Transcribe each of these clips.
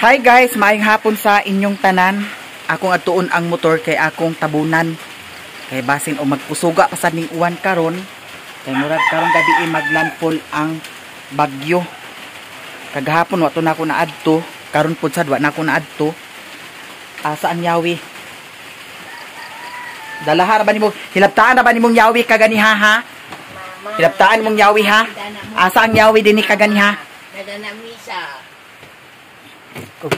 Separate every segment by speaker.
Speaker 1: Hi guys, maayong hapon sa inyong tanan. Akong atuon ang motor kay akong tabunan. Kay basin o magpusuga pa sa ning uwan karon. Kay murag karon gabi maglandfall ang bagyo. Kagahapon wato na ako naadto, karon pud sad wa na ako naadto. Asa ang yawi? Dalahara ba nimo? Hilabtaan na ba nimong yawi kaganiha ha? Hilabtaan mong yawi ha? Asa ang yawi dinhi kaganiha?
Speaker 2: Nadana misa.
Speaker 1: Oh,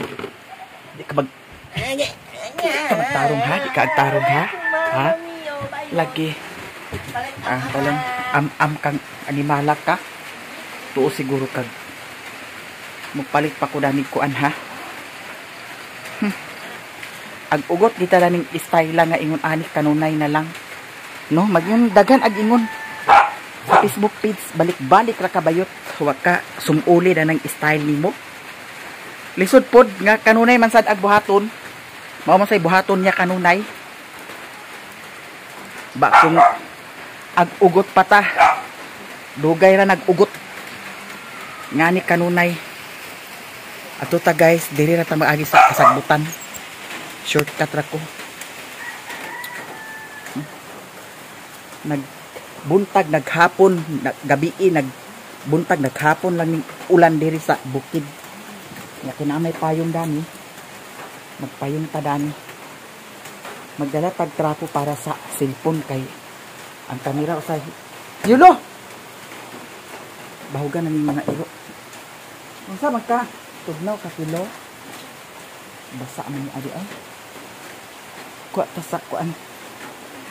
Speaker 1: di ka magtarong ha? Di ka agtarong ha? Ha? Lagi. Walang am kang animalak ka? Tuo siguro kag magpalit pa ko danig kuan ha? Ag ugot kita lang ning style nga ingon ani kanunay na lang. No, magyon dagan ag ingon. Sa Facebook page balik-balik ra kabayot. Wa ka sumuli na ng style nimo. Lisod pod nga kanunay man sad ag buhaton. Mao man say buhaton niya kanunay. Ba kung ag ugot pata. Dugay ra nag-ugot. Ngani kanunay. Ato ta guys, diri ra ta maagi sa kasagbutan. Shortcut ra ko. Nagbuntag naghapon, gabi nagbuntag naghapon lang ning ulan diri sa bukid. Ya kinamay payong dami. Magpayong ta dami. Magdala tag trapo para sa cellphone kay ang kamera usay. Yulo. Bahugan na ning mga iro. Unsa man ka? Tugnaw ka kilo. Basa man ni adi ay. Kuha ta sa kuan.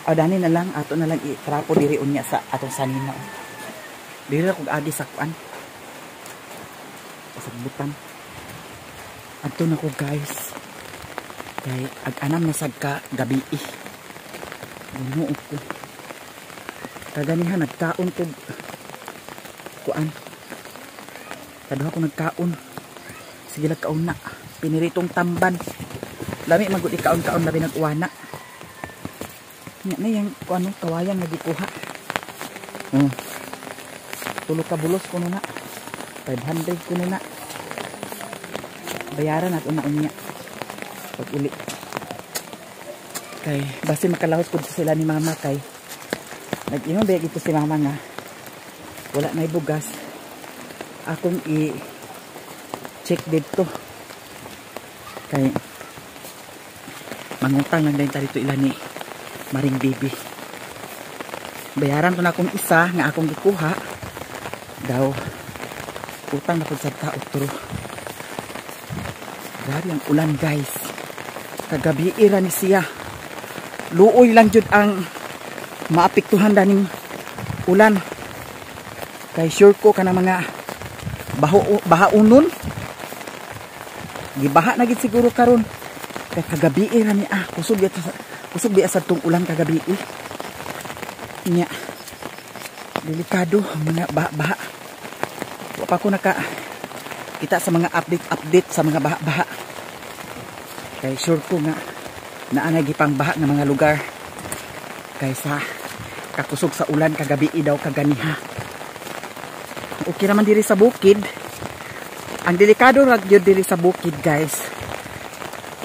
Speaker 1: O dani na lang ato na lang i-trapo diri unya sa atong sanina. Diri ra kog agi sa kuan. Pasagbutan. Adto na ko guys. Kay ag-anam na sad ka gabi eh. Bunuot ko. Kaganihan nagkaon ko kuan. Kaduha ko nagkaon. Sige lang kaon na. Piniritong tamban. Lami magud ikaon-kaon labi nag-uwana. Nya na yang kuan kawayan nga gikuha. Tulo ka bulos kuno na. 500 kuno na. Bayaran nato na unya. Pag uli. Kay basi makalahos ko sila ni mama kay nag-ingon ba ito si mama nga wala na ibugas. Akong i-check dito. Kay mangutang lang din dito ila ni Maring Bibi. Bayaran to na akong isa nga akong gikuha. Daw utang na pud sa tao turo. Grabe ang ulan guys. Kagabi ira ni siya. Luoy lang jud ang maapektuhan daning ulan. Kay sure ko kana mga bahaunon. Gibaha na gid siguro karon. Kay kagabi ira ni kusog di sa tong ulan kagabi nya. Delikado mga baha. Wa pa ko naka kita sa mga update sa mga baha. Kay sure ko nga naanay gipang baha nga mga lugar. Kaysa kakusog sa ulan kagabi daw kaganiha. Okay naman diri sa bukid. Ang delikado ra gyud diri sa bukid guys.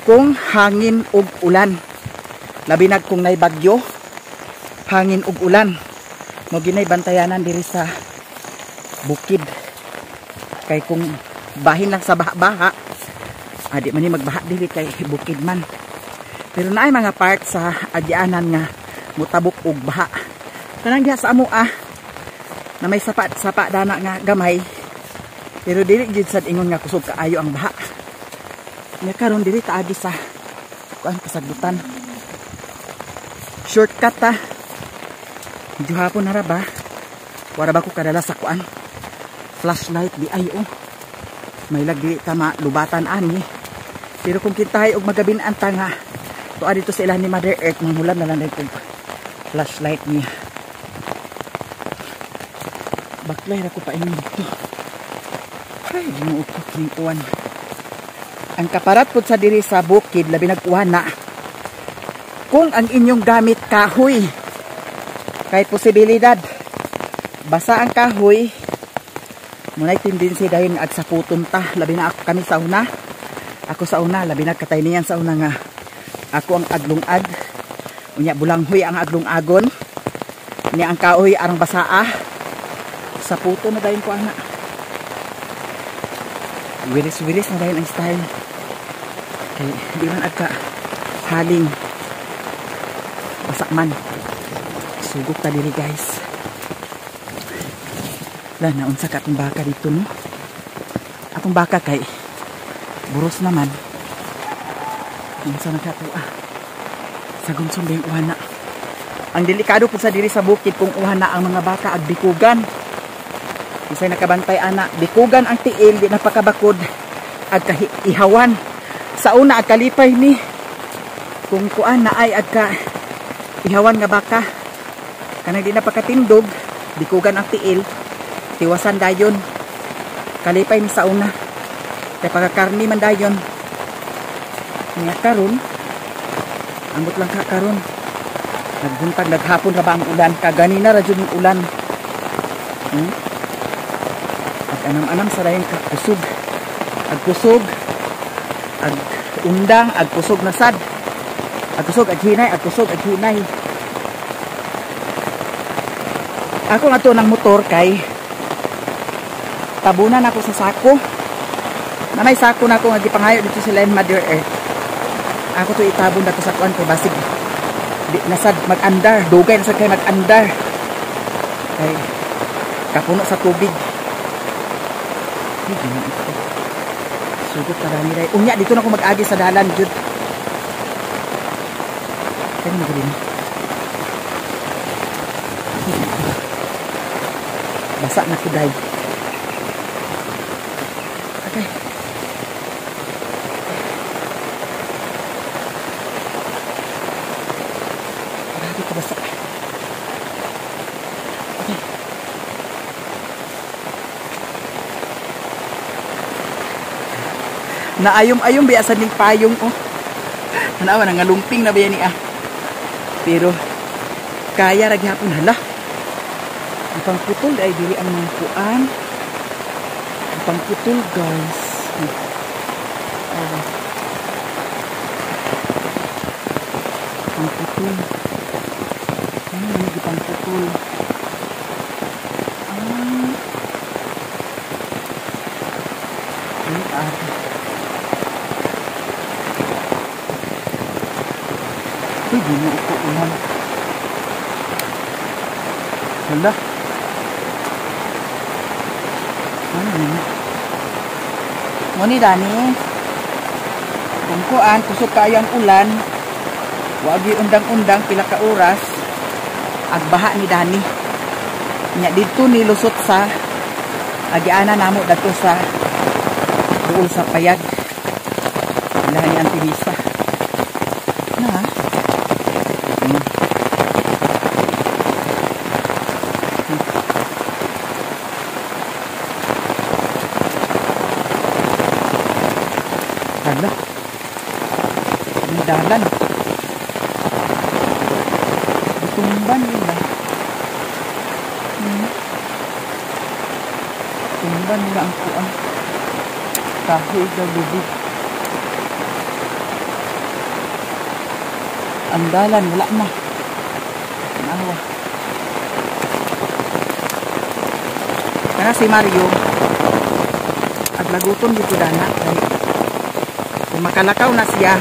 Speaker 1: Kung hangin ug ulan. Labi na kung nay bagyo, hangin ug ulan. Mo ginay bantayanan diri sa bukid. Kay kung bahin lang sa baha-baha, adi man ni magbaha dili kay bukid man. Pero naay mga part sa adyanan nga mutabok og baha. Kanang diha sa amo na may sapa dana nga gamay. Pero dili gid sad ingon nga kusog kaayo ang baha. Nya karon dili ta agi sa kuan kasagbutan. Shortcut ta. Juhapon na ra ba? Wara ba ko kadala sa kuan? Flashlight di ayo. May lagi tama lubatan ani. Pero kung kita og magabin ang tanga, tuwa dito sa ilan ni Mother Earth, mamulan na lang dito flashlight niya. Baklay ra ko pa inyo dito. Ay, ginuutot ng uwan. Ang kaparat po sa diri sa bukid, labi nag-uwan na. Kung ang inyong gamit kahoy, kay posibilidad, basa ang kahoy, muna'y tendency dahil ag sa puton ta, labi na ako kami sa una. Ako sa una, labi na katay niyan sa una nga. Ako ang aglungag. Unya bulanghoy ang aglungagon. Niya ang kaoy arang basaa. Sa puto na dayon ko ana. Wiris-wiris na dayon ang style. Kay di man agka haling basak man. Sugok ta diri guys. Lah naunsa ka atong baka dito no. Atong baka kay buros naman. Unsa na kato Sagon sunding uhana. Ang delikado po sa diri sa bukid kung uhana ang mga baka ag bikugan. Isay nakabantay ana, bikugan ang tiil di napakabakod ag ihawan. Sa una ag kalipay ni kung kuan na ay ag ka ihawan nga baka. Kanang di napakatindog, bikugan ang tiil, tiwasan dayon. Kalipay ni sa una. Kay pagkakarni man dayon. Nga karon, ambot lang ka karon. Nagbuntag naghapon ra ba ang ulan? Kaganina ra jud yung ulan. At anam-anam sa dayon ka kusog. Ag kusog, ag undang, ag kusog na sad. Ag kusog ag hinay, ag kusog ag hinay. Ako nga to ng motor kay tabunan ako sa sako. Na may sako na ako nga gipangayo dito sa Land Mother Earth. Ako to itabon dito sa kuan kay basig di nasad mag-andar, dugay nasad kay mag-andar. Kay kapuno sa tubig. Hindi na ito. Sugot ka dami ray. Unya dito na ako mag-agi sa dalan jud. Kani magaling. Basa na ko day. Okay. Grabe ko basa. Okay. Naayom-ayom biya sa ning payong oh. Hanawa na nga lumping na biya ni Pero kaya ra gyapon hala. Ang pangputol ay dili ang mga kuan. Ang pangputol guys. Pangputol. Ano yung pangputol? Ay, uy, di mo ito ulan. Hala. Muni dani. Kung kuan kusog kayo ang ulan, wagi undang-undang pila ka oras agbaha ni dani. Nya dito ni lusot sa agiana namo dato sa duol sa payag. Ilahan ni Auntie Lisa. Na. Hala. Ang dalan. Tumban nila. Tumban nila ang kuang. Kahit na lubig. Ang dalan, wala na. Nawa. Kaya si Mario, aglaguton dito dana. Kung makalakaw na siya,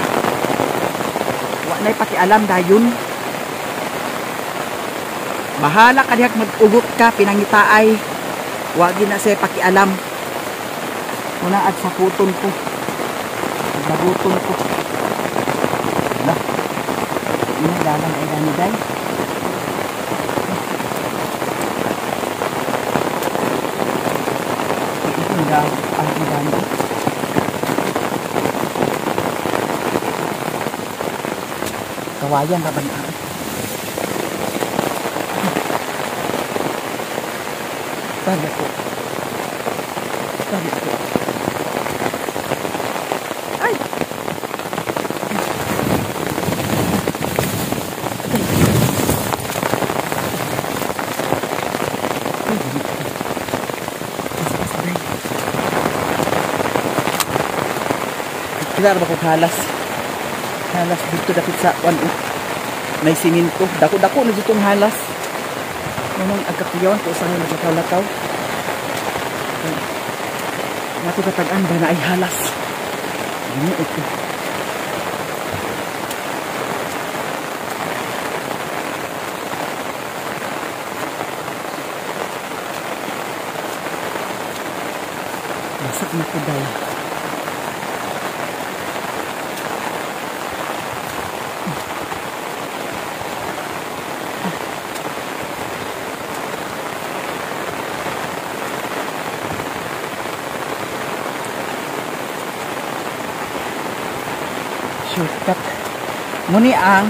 Speaker 1: wala na'y pakialam dayon. Bahala ka diyak mag-ugot ka, pinangitaay. Wagi na siya pakialam. Muna at sa puton ko. Aglaguton ko. Wala. Ini dalam ay dani-day. Ito na ang dani. Kawayan ba ba? Sabi ko. Ay! Kita ba kung halas? Halas dito dapit sa ano. May siminto. Dako-dako na dito ang halas. Nung agkakuyawan ko usahay naglakaw-lakaw. Nato katagaan ba na ay halas. Ano ito? Masak na ko dahil. Shortcut. Muni ang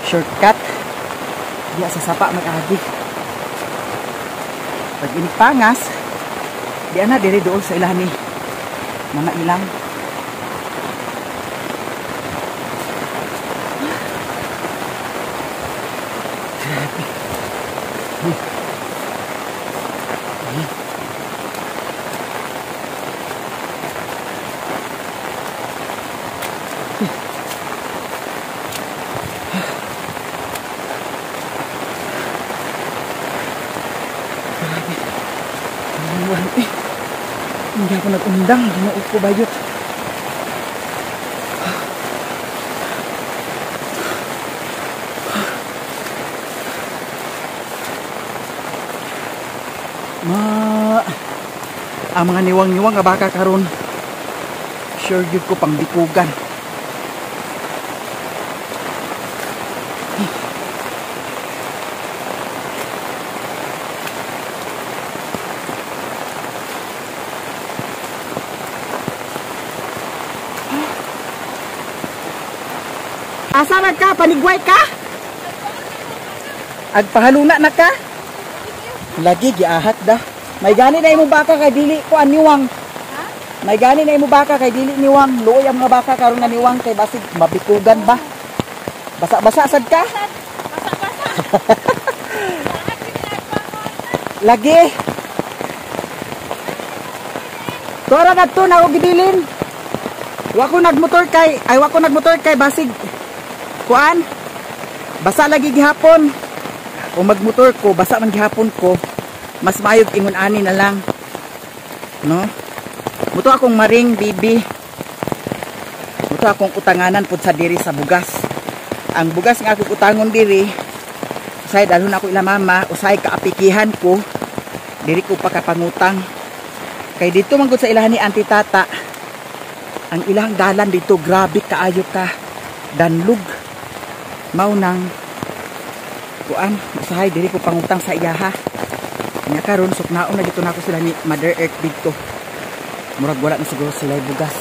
Speaker 1: shortcut. Diya sa sapa mag-agi. Pag inipangas, diya na diri doon sa ilahan ni mga ilang. Grabe. Hindi ako nag-undang, ginuot ko bayot. Ang mga niwang-niwang nga baka karon sure yun ko pang bikugan. Asa na ka? Panigway ka? Agpahaluna na ka? Lagi giahat da. May gani na imo baka kay dili ko aniwang. Ha? May gani na imo baka kay dili niwang. Luoy ang mga baka karon nga niwang kay basig mabikugan ba? Basa-basa sad ka? Basa-basa. Lagi. Tora na to na og gidilin. Wa ko nagmotor kay basig kuan. Basa lagi gihapon. O magmotor ko, basa man gihapon ko. Mas mayog ingon ani na lang. No? Muto akong maring bibi. Muto akong utanganan pud sa diri sa bugas. Ang bugas nga akong utangon diri, usay dalhon ako ila mama, usay kaapikihan ko. Diri ko pakapangutang. Kay dito man gud sa ilahan ni Auntie Tata. Ang ilang dalan dito grabe kaayo ka. Danlug. Mao nang kuan, usahay diri ko pangutang sa iyaha. Nya karon suknaon na dito na ako sila ni Mother Earth dito. Murag wala na siguro sila bugas.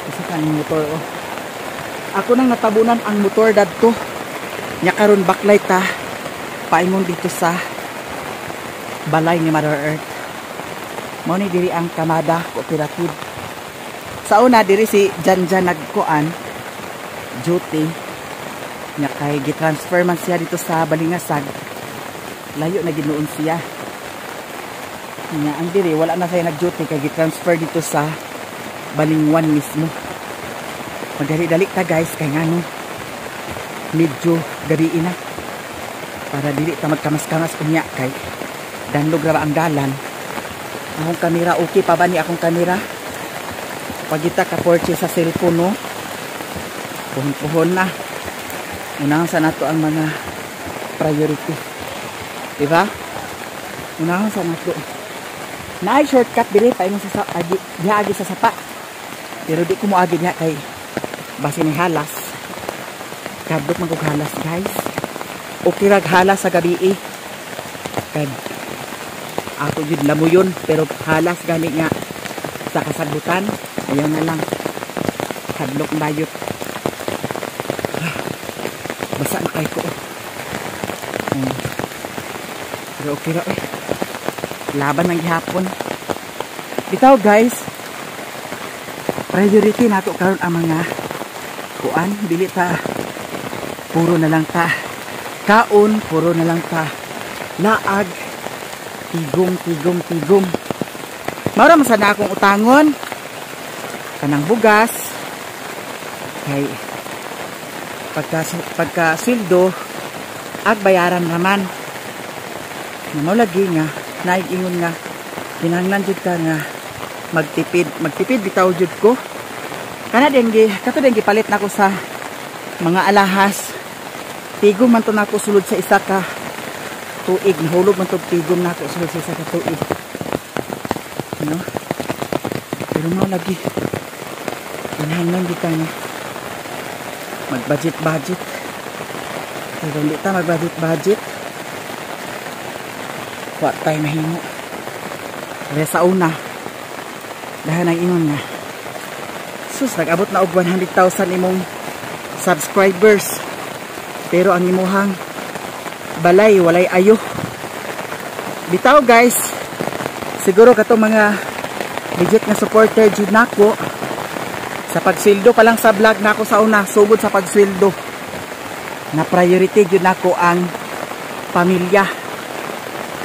Speaker 1: Kasi kaning motor oh. Ako nang natabunan ang motor dadto. Nya karon backlight ta. Paingon dito sa balay ni Mother Earth. Mao ni diri ang Kamada Cooperative. Sa una diri si Janjan nagkuan duty. Nya kay gitransfer man siya dito sa Balingasag. Layo na ginoon siya. Nya ang diri wala na siya nag-duty kay gi-transfer dito sa Balingwan mismo. Magdali-dali ta guys kay ngano medyo gabi na. Para dili ta magkamas-kamas unya kay danlog ra ang dalan. Akong kamera okay pa ba ni akong kamera? Pagita ka purchase sa cellphone no. Puhon-puhon na. Unahan sa nato ang mga priority. Diba? Unahan sa nato. Naay shortcut diri pa imong sa agi sa sapa. Pero di ko mo agi niya kay basi ni halas. Kadlok man kog halas, guys. Okay rag halas sa gabi eh. Kag ato jud lamuyon pero halas gani nga sa kasagutan. Ayaw na lang. Kadlok bayot. Basa na kay ko. Pero okay ra eh. Laban ng gihapon. Bitaw guys. Priority nato karon ang mga kuan, dili ta puro na lang ta kaon, puro na lang ta laag, tigom. Mara man sana akong utangon. kanang bugas kay pagka sweldo ag bayaran naman mo lagi nga naiingon nga kinahanglan jud ka nga magtipid bitaw jud ko kana din kato din gipalit nako sa mga alahas tigom man to nako sulod sa isa ka tuig nahulog man to tigom nako sulod sa isa ka tuig no pero mo lagi kinahanglan jud ka nga mag-budget pero hindi ta mag-budget wa tayo mahimo kaya sa una dahil ang ingon nga sus nag-abot na og 100,000 imong subscribers pero ang imuhang balay walay ayo bitaw guys siguro katong mga legit nga supporter jud nako sa pagsweldo pa lang sa vlog nako sa una sugod sa pagsweldo na priority jud nako ang pamilya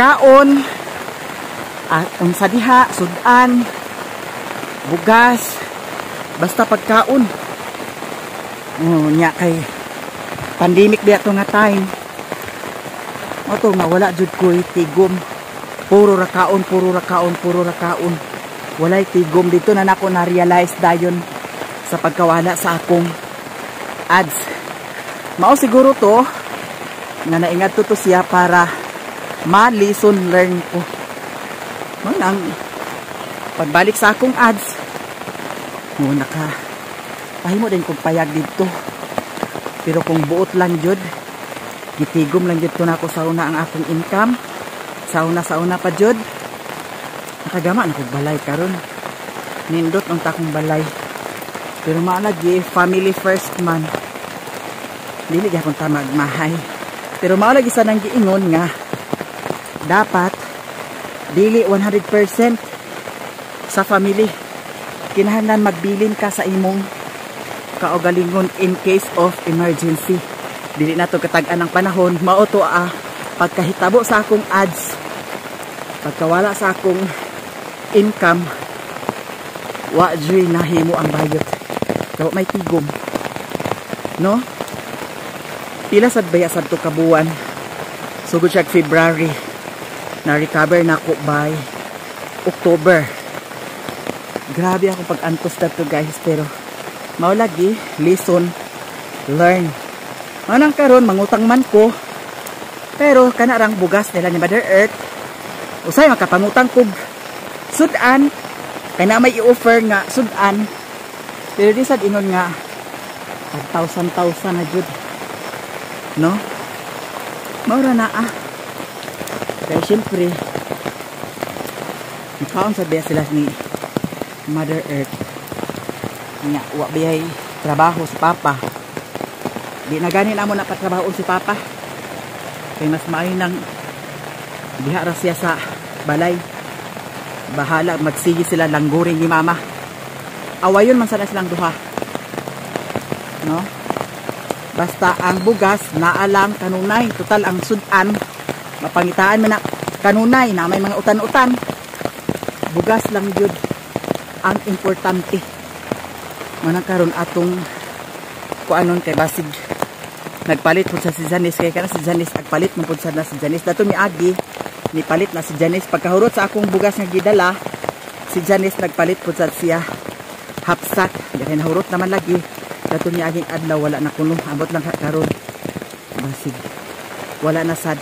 Speaker 1: kaon at unsa diha sudan bugas basta pagkaon nya kay pandemic diha to nga time mo to nga wala jud koy tigom puro ra kaon walay tigom dito na nako na realize dayon sa pagkawala sa akong ads mao siguro to nga naingat to siya para ma-lesson learn ko. Nang pagbalik sa akong ads, pahimo din kong payag dito. Pero kung buot lang jud, gitigom lang jud ko na ako sa una ang akong income. Sa una pa jud, nakagama na kong balay karon. Nindot ang takong balay. Pero maalagi, family first man. Dili akong tamagmahay. Pero maalagi sa nang giingon nga, dapat dili 100% sa family kinahanglan magbilin ka sa imong kaugalingon in case of emergency dili na to katag-an ng panahon mao to pagkahitabo sa akong ads pagkawala sa akong income wa diri nahimo ang bayot daw may tigom no pila sad baya sad to kabuan sugod siya February na-recover na ako by October. Grabe ako pag-antos na to guys. Pero, maulagi, lesson, learn. Manang karon mangutang man ko. Pero, kanarang bugas nila ni Mother Earth. Usay, makapangutang ko. Sudan. Kaya na may i-offer nga, sudan. Pero di sad ingon nga, 1,000 na jud. No? Maura na kaya siyempre nakaon sa biya sila ni Mother Earth nga wa biyay trabaho si Papa di na ganin amo na patrabaho si Papa kaya mas maayo nang diha ra siya sa balay bahala magsigi sila langguring ni Mama awayon man sana silang duha no basta ang bugas naalang kanunay total ang sudan mapangitaan man na kanunay na may mga utan-utan bugas lang jud ang importante manang karon atong kuanon kay basig nagpalit pud sa si Janice kay kana si Janice agpalit man pud sa na si Janice dato miagi ni palit na si Janice pagkahurot sa akong bugas nga gidala si Janice nagpalit pud sa siya hapsak dili nahurot naman lagi dato miaging adlaw wala na kuno abot lang karon basig wala na sad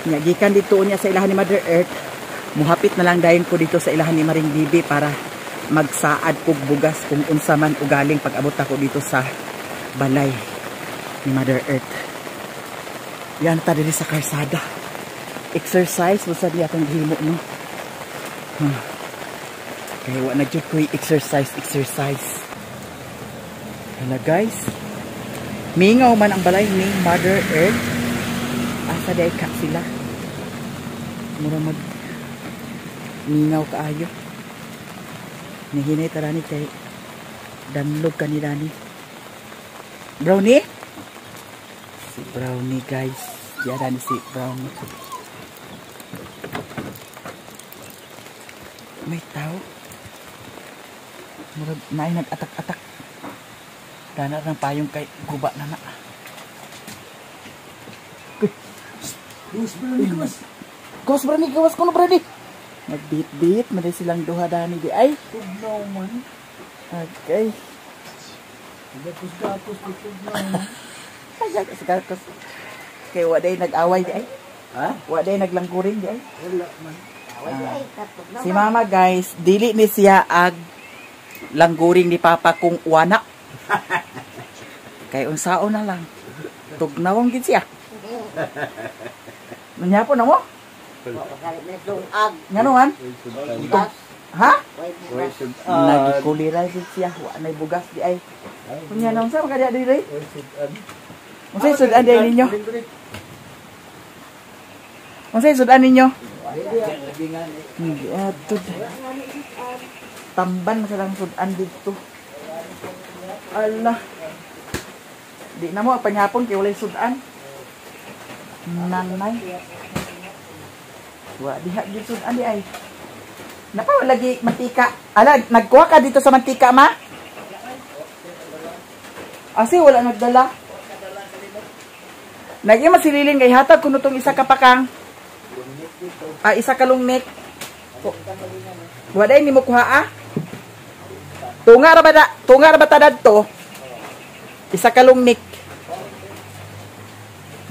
Speaker 1: nga gikan dito niya sa ilahan ni Mother Earth muhapit na lang dayon ko dito sa ilahan ni Maring Bibi para magsaad kog bugas kung unsa man ugaling pag abot ako dito sa balay ni Mother Earth yan ta diri sa karsada exercise mo sad atong gihimo no kaya wa na jud koy exercise hala guys mingaw man ang balay ni Mother Earth asa day ka sila mura mag mingaw kaayo nihinay tarani kay danlog kanila ni Brownie si Brownie guys yan si Brownie may tao Murag naay nag-atak-atak. Dana ng payong kay guba na na. Gawas brani, gawas ko no brani. Nagbit-bit, maday silang duha dani di ay.
Speaker 3: Tugnaw man.
Speaker 1: Okay.
Speaker 3: Gapos-gapos tugnaw man.
Speaker 1: Gakas. Kay waday nag-away di ay.
Speaker 3: Ha?
Speaker 1: Waday naglangkuring di ay.
Speaker 3: Wala man.
Speaker 1: Si mama guys, dili ni siya ag langguring ni papa kung wana. Kay unsaon na lang. Tugnawang gid siya. Nanyapo na mo? Ngano man? Ha? Nagikuliray gid siya, wa nay bugas di ay. Kunya nang sa magadi diri? Unsay sudan di ninyo? Unsay sudan ninyo? Hindi ato. Tamban silang sudan dito. Allah. Di na mo panyapon kay walay sudan. Nanay. Wa diha gid sudan di ay. Napa lagi mantika. Ala, nagkuha ka dito sa mantika ma? Asi wala nagdala. Naging masililin kay hatag kuno tong isa ka pakang. Isa ka lungnik. Waday ni mo kuha ah. Tunga ra ba tadad to? Isa ka lungnik.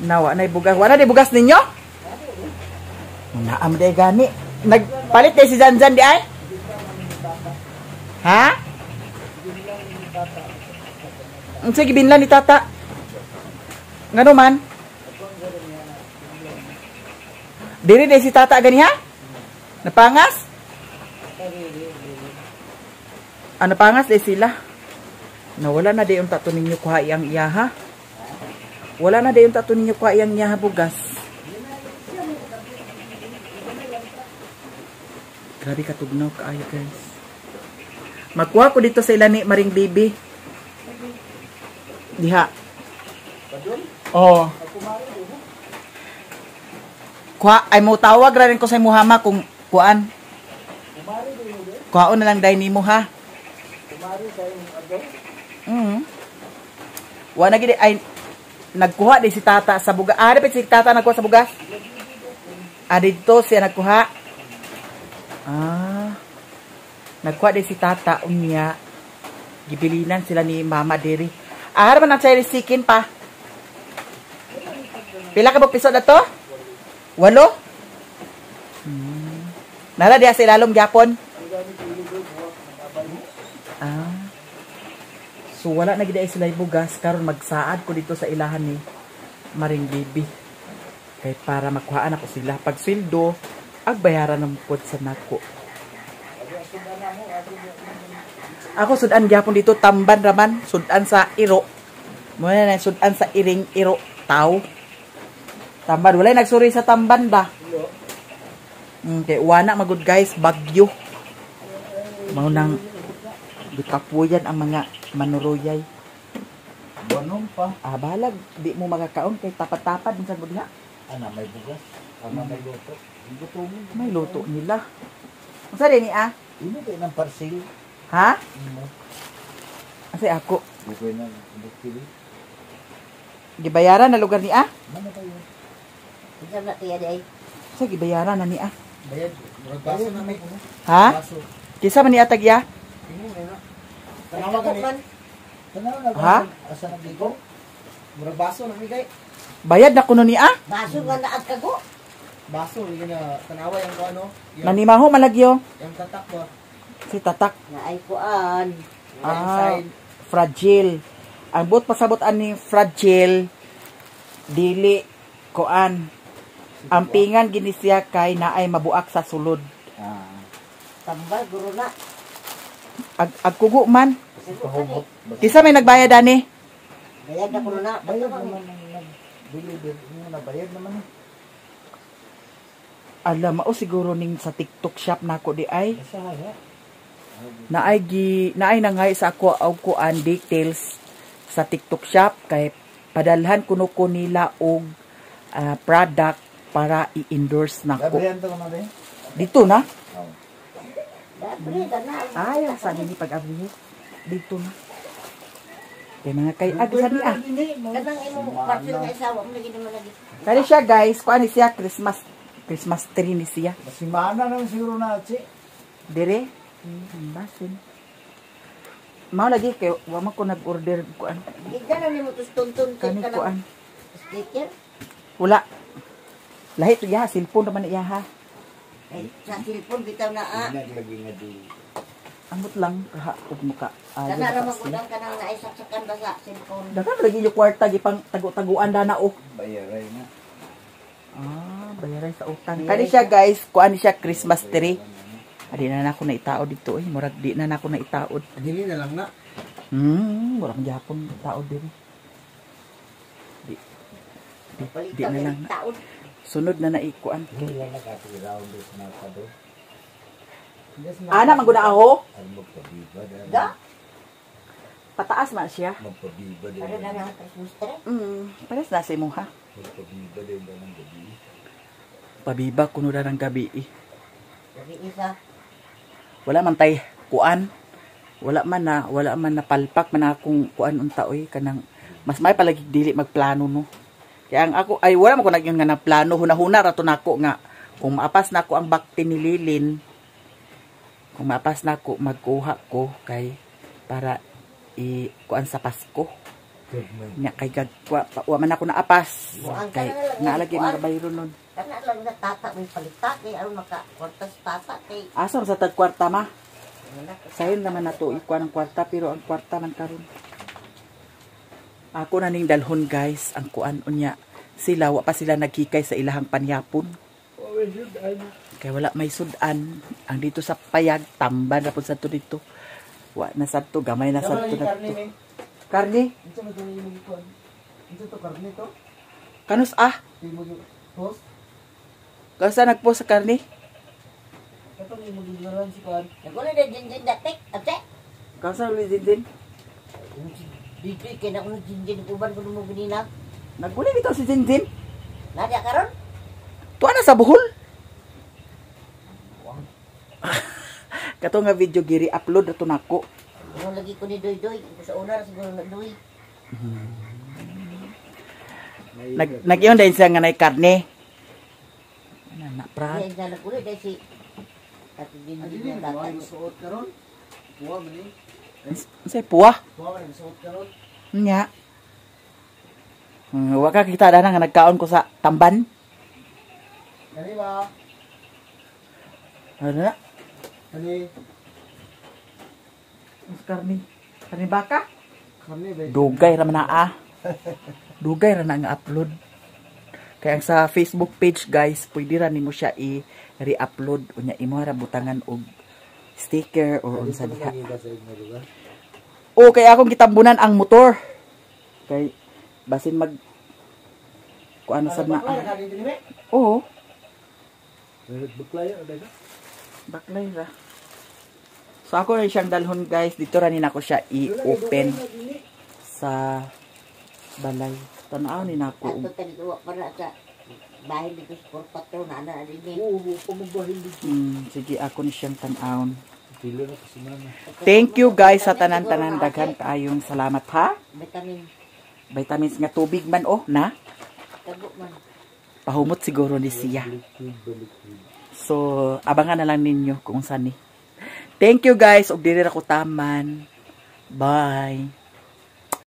Speaker 1: Nawa na bugas. Wala di bugas ninyo? Naam day gani. Nagpalit day si Janjan di ay? Ha? Sige binlan ni tata. Ngano man? Diri day si tata gani ha? Napangas? Napangas day sila. Wala na day yung tato ninyo kuha iyang iya ha? Wala na day yung tato ninyo kuha iyang iya ha bugas. Grabe katugnaw kaayo guys. Magkuha ko dito sa ilani maring bibi. Diha. Oh. Kuha ay mo tawag ra rin ko sa Muhammad kung kuan. Kuhaon na lang dai nimo ha. Wa na gid ay nagkuha di si tata sa bugas. Dapat si tata nagkuha sa bugas. Dito siya nagkuha. Nagkuha din si tata unya. Gibilinan sila ni mama diri. Man ang Chinese chicken pa. Pila ka ba piso na to? 8? Nala diya sa ilalom gyapon. So wala na gid ay sila bugas karon magsaad ko dito sa ilahan ni Maring Bibi. Kay para makuhaan ako sila pag sweldo agbayaran ng pod sa nako. Ako sudan gyapon dito tamban raman, sudan sa iro. Mo na sudan sa iring iro tao. Tamban walay nagsuri sa tamban ba? Kay wana magud guys bagyo. Mao nang gikapuyan ang mga manuruyay.
Speaker 3: Bonom pa.
Speaker 1: Balag di mo magakaon kay tapat-tapat din sa budya.
Speaker 3: May bugas. May luto.
Speaker 1: May luto nila. Unsa din ni
Speaker 3: Ini kay ng parcel.
Speaker 1: Ha? Kasi ako.
Speaker 3: Bukoy na bukili.
Speaker 1: Gibayaran na lugar ni
Speaker 3: Ano ba yun?
Speaker 2: Isa na tiya day.
Speaker 1: Sa gibayaran na ni
Speaker 3: Bayad. Baso na may.
Speaker 1: Ha?
Speaker 3: Baso.
Speaker 1: Kisa man ni atag ya?
Speaker 3: Tanawa gani. Tanawa na.
Speaker 1: Ha?
Speaker 3: Asa na dito? Murag baso na migay.
Speaker 1: Bayad na kuno ni
Speaker 2: Baso nga naad kago.
Speaker 3: Baso yun na tanawa yung ano.
Speaker 1: Nanimaho malagyo.
Speaker 3: Yung tatak ba?
Speaker 1: Si tatak.
Speaker 2: Na ay kuan.
Speaker 1: Fragile. Ang buot pasabot ani fragile dili koan. Ang pingan gini siya kay naay mabuak sa sulod.
Speaker 2: Tambal guro na.
Speaker 1: Agkugo man.
Speaker 3: Pahubot.
Speaker 1: Kisa may nagbayad ani?
Speaker 2: Bayad na kuno na.
Speaker 3: Bayad naman ng deliver. Yung nabayad naman.
Speaker 1: Alam mao siguro ning sa TikTok shop nako di ay.
Speaker 3: Masaya.
Speaker 1: Naay nangay sa ako og kuan details sa TikTok shop kay padalhan kuno ko nila og product para i-endorse nako.
Speaker 3: Gabriel to naman eh.
Speaker 1: Dito na.
Speaker 2: Dapat na.
Speaker 1: Ay, saan hindi pag-abli? Dito na. Kaya mga kay sa di ah.
Speaker 2: Kanang imo parcel nga isawa mo lagi naman lagi.
Speaker 1: Kali siya guys, kuan ni siya Christmas tree ni siya.
Speaker 3: Masimana nang siguro na, Chi.
Speaker 1: Dire. Basin. Mao lagi kay wa man ko nag-order kuan.
Speaker 2: Igda na nimo tus tuntun
Speaker 1: Kani
Speaker 2: ka
Speaker 1: kuan.
Speaker 2: sticker.
Speaker 1: Wala. Lahi to ya, cellphone naman iya ha.
Speaker 2: Ay, sa cellphone bitaw na
Speaker 3: Naglagi nga di.
Speaker 1: Ambot lang kaha ug muka.
Speaker 2: Kana ra magudang kanang naisaksakan ba sa cellphone.
Speaker 1: Dagan lagi yung kwarta gipang tagu-taguan dana oh.
Speaker 3: Bayaray na.
Speaker 1: Bayaran sa utang. Kani siya guys, kuan siya Christmas tree. Adi na ako na itaod dito eh. Murag di na ako na itaod.
Speaker 3: Dili na lang na.
Speaker 1: Murag gyapon itaod din. Di na lang.
Speaker 2: Taon.
Speaker 1: Sunod na naikuan.
Speaker 3: Dili na nakatiraw dos na pa do.
Speaker 1: Ana maguna ako.
Speaker 3: Magpabiba
Speaker 2: Da.
Speaker 1: Pataas man siya.
Speaker 3: Magpabiba din.
Speaker 2: Para na nga Christmas tree.
Speaker 1: Pares na sa imo ha.
Speaker 3: Magpabiba din ba ng gabi?
Speaker 1: Pabiba kuno na ng gabi eh.
Speaker 2: Sabi isa.
Speaker 1: Wala man tay kuan. Wala man na palpak man akong kuan unta oy kanang mas may palagi dili magplano no. Kaya ang ako ay wala man ko nagyon nga na plano hunahuna ra to nako nga kung maapas nako ang bakti ni Lilin. Kung maapas nako magkuha ko kay para kuan sa Pasko. Nya kay wa man ako naapas. Kay nga lagi magabayro nun.
Speaker 2: Kana lang na tata may palita kay aron maka kwarta sa tata kay.
Speaker 1: Asa sa tag kwarta ma? Sayon naman na to ikuan ang kwarta pero ang kwarta man karon. Ako na ning dalhon guys ang kuan unya. Sila wa pa sila nagkikay sa ilahang panyapon. Kaya wala may sudan. Ang dito sa payag tamban ra pud sa to dito. Wa na sadto gamay na sadto na to. Karne?
Speaker 3: Ito mo dili mo kon. Ito to karne to.
Speaker 1: Kanus ah?
Speaker 3: Di mo post.
Speaker 1: Kasa nagpost sa karne?
Speaker 3: Ito mo gilaran si kon.
Speaker 2: Nagulo na din datik ate.
Speaker 1: Kasa ulit din.
Speaker 2: Dito kay na ko jinjin uban ko mo ganina.
Speaker 1: Naguli bitaw si Jinjin.
Speaker 2: Nadia karon?
Speaker 1: Tuwa na sa buhol. Kato nga video giri upload ato nako.
Speaker 2: Mo lagi ko ni doy-doy. Sa una siguro nagdoy.
Speaker 1: Nag-iyon dahil siya nga na karne. Ano na, Brad?
Speaker 2: Dahil sa nagulo dahil si Ate Jinjin na
Speaker 3: Wa
Speaker 2: data.
Speaker 3: suot karon. Wa man ni.
Speaker 1: Say puwa.
Speaker 3: Wa man suot karon.
Speaker 1: Nya. Wa ka kita na nga nagkaon ko sa tamban.
Speaker 3: Kani ba?
Speaker 1: Ano na?
Speaker 3: Kani
Speaker 1: Mas karne. Karne baka?
Speaker 3: karne ba?
Speaker 1: Dugay ra man naa. Dugay ra na nga upload. Kaya ang sa Facebook page guys, pwede ra nimo siya i-re-upload unya imo ra butangan og sticker or unsa diha. O kaya akong gitambunan ang motor. Kay basin mag kuan sa na. Oo,
Speaker 3: Buklay ada ka?
Speaker 1: baklay ra. So ako rin siyang dalhon guys, dito ra nina ko siya i-open sa balay. Tanaw ni nako.
Speaker 2: Ato tani duwa para sa bahay dito sa patro na ana din ni.
Speaker 3: Oo, pamabahin dito.
Speaker 1: Sige ako ni siyang tan-aon.
Speaker 3: Pila na kasi mama.
Speaker 1: Thank you guys sa tanan-tanan daghan kaayong salamat ha.
Speaker 2: Vitamin
Speaker 1: Vitamins nga tubig man oh na.
Speaker 2: tago man.
Speaker 1: Pahumot siguro ni siya. So abangan na lang ninyo kung saan ni. Thank you guys og diri ra ko taman. Bye.